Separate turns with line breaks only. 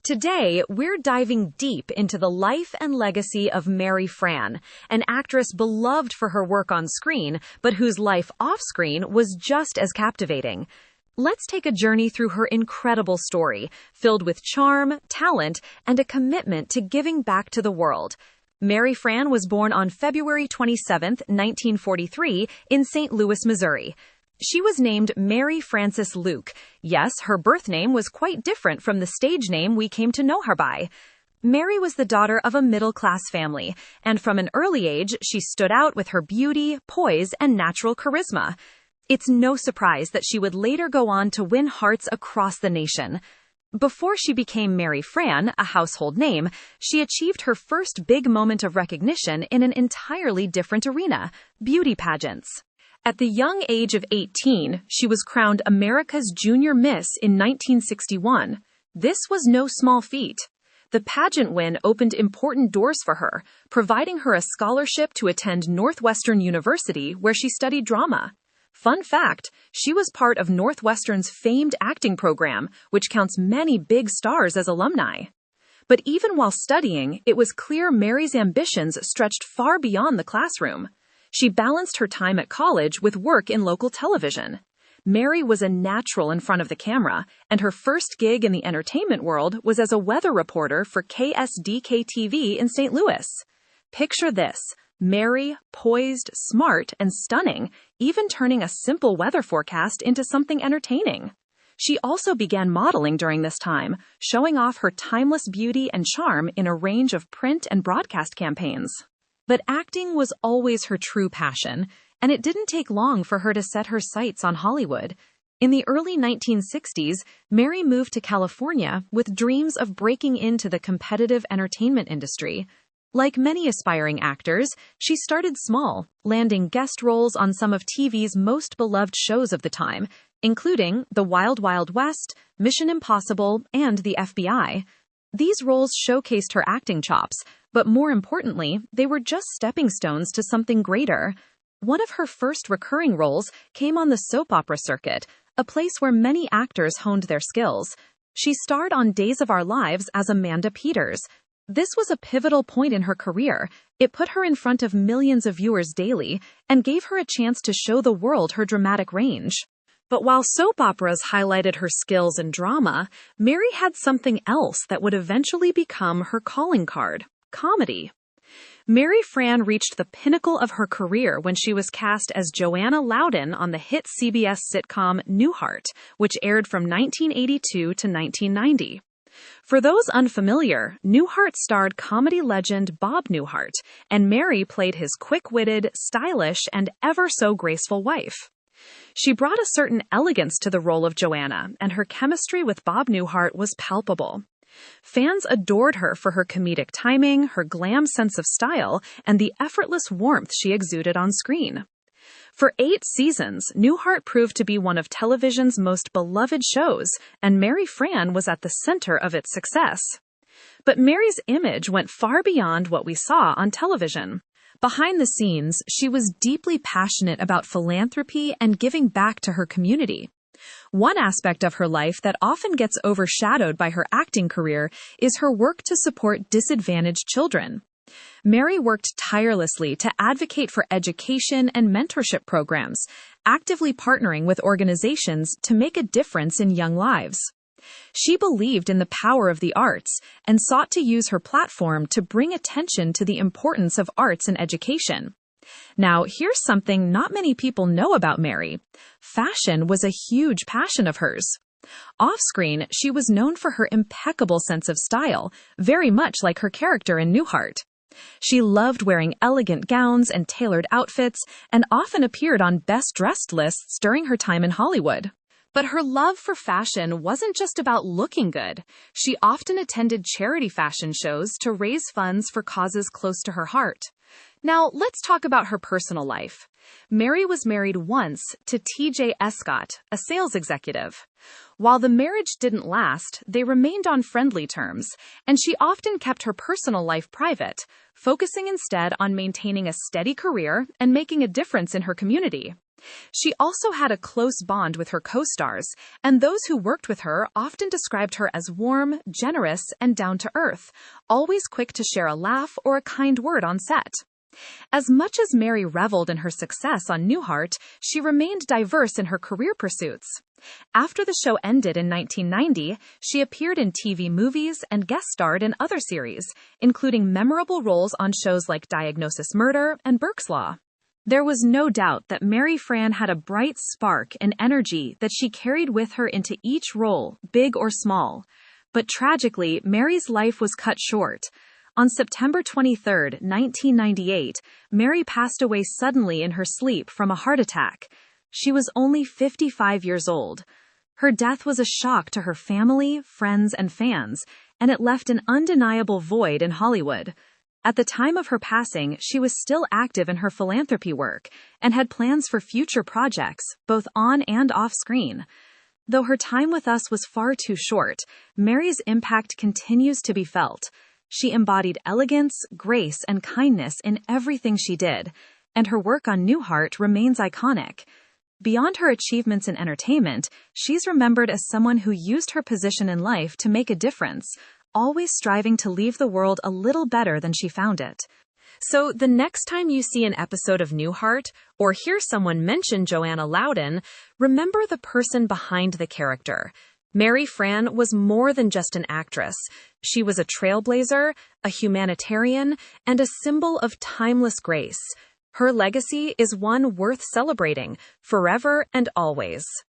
Today, we're diving deep into the life and legacy of Mary Frann, an actress beloved for her work on screen, but whose life off-screen was just as captivating. Let's take a journey through her incredible story, filled with charm, talent, and a commitment to giving back to the world. Mary Frann was born on February 27, 1943, in St. Louis, Missouri. She was named Mary Frances Luke. Yes, her birth name was quite different from the stage name we came to know her by. Mary was the daughter of a middle-class family, and from an early age, she stood out with her beauty, poise, and natural charisma. It's no surprise that she would later go on to win hearts across the nation. Before she became Mary Frann, a household name, she achieved her first big moment of recognition in an entirely different arena: beauty pageants. At the young age of 18, she was crowned America's Junior Miss in 1961. This was no small feat. The pageant win opened important doors for her, providing her a scholarship to attend Northwestern University, where she studied drama. Fun fact, she was part of Northwestern's famed acting program, which counts many big stars as alumni. But even while studying, it was clear Mary's ambitions stretched far beyond the classroom. She balanced her time at college with work in local television. Mary was a natural in front of the camera, and her first gig in the entertainment world was as a weather reporter for KSDK-TV in St. Louis. Picture this: Mary, poised, smart, and stunning, even turning a simple weather forecast into something entertaining. She also began modeling during this time, showing off her timeless beauty and charm in a range of print and broadcast campaigns. But acting was always her true passion, and it didn't take long for her to set her sights on Hollywood. In the early 1960s, Mary moved to California with dreams of breaking into the competitive entertainment industry. Like many aspiring actors, she started small, landing guest roles on some of TV's most beloved shows of the time, including The Wild Wild West, Mission Impossible, and The FBI. These roles showcased her acting chops, but more importantly, they were just stepping stones to something greater. One of her first recurring roles came on the soap opera circuit, a place where many actors honed their skills. She starred on Days of Our Lives as Amanda Peters. This was a pivotal point in her career. It put her in front of millions of viewers daily and gave her a chance to show the world her dramatic range. But while soap operas highlighted her skills in drama, Mary had something else that would eventually become her calling card: comedy. Mary Frann reached the pinnacle of her career when she was cast as Joanna Loudon on the hit CBS sitcom Newhart, which aired from 1982 to 1990. For those unfamiliar, Newhart starred comedy legend Bob Newhart, and Mary played his quick-witted, stylish, and ever-so-graceful wife. She brought a certain elegance to the role of Joanna, and her chemistry with Bob Newhart was palpable. Fans adored her for her comedic timing, her glam sense of style, and the effortless warmth she exuded on screen. For 8 seasons, Newhart proved to be one of television's most beloved shows, and Mary Frann was at the center of its success. But Mary's image went far beyond what we saw on television. Behind the scenes, she was deeply passionate about philanthropy and giving back to her community. One aspect of her life that often gets overshadowed by her acting career is her work to support disadvantaged children. Mary worked tirelessly to advocate for education and mentorship programs, actively partnering with organizations to make a difference in young lives. She believed in the power of the arts and sought to use her platform to bring attention to the importance of arts and education. Now, here's something not many people know about Mary. Fashion was a huge passion of hers. Off-screen, she was known for her impeccable sense of style, very much like her character in Newhart. She loved wearing elegant gowns and tailored outfits, and often appeared on best-dressed lists during her time in Hollywood. But her love for fashion wasn't just about looking good. She often attended charity fashion shows to raise funds for causes close to her heart. Now, let's talk about her personal life. Mary was married once to T.J. Escott, a sales executive. While the marriage didn't last, they remained on friendly terms, and she often kept her personal life private, focusing instead on maintaining a steady career and making a difference in her community. She also had a close bond with her co-stars, and those who worked with her often described her as warm, generous, and down-to-earth, always quick to share a laugh or a kind word on set. As much as Mary reveled in her success on Newhart, she remained diverse in her career pursuits. After the show ended in 1990, she appeared in TV movies and guest starred in other series, including memorable roles on shows like Diagnosis Murder and Burke's Law. There was no doubt that Mary Frann had a bright spark and energy that she carried with her into each role, big or small. But tragically, Mary's life was cut short. On September 23, 1998, Mary passed away suddenly in her sleep from a heart attack. She was only 55 years old. Her death was a shock to her family, friends, and fans, and it left an undeniable void in Hollywood. At the time of her passing, she was still active in her philanthropy work and had plans for future projects, both on and off screen. Though her time with us was far too short, Mary's impact continues to be felt. She embodied elegance, grace, and kindness in everything she did, and her work on Newhart remains iconic. Beyond her achievements in entertainment, she's remembered as someone who used her position in life to make a difference, always striving to leave the world a little better than she found it. So the next time you see an episode of Newhart or hear someone mention Joanna Loudon, remember the person behind the character. Mary Frann was more than just an actress. She was a trailblazer, a humanitarian, and a symbol of timeless grace. Her legacy is one worth celebrating, forever and always.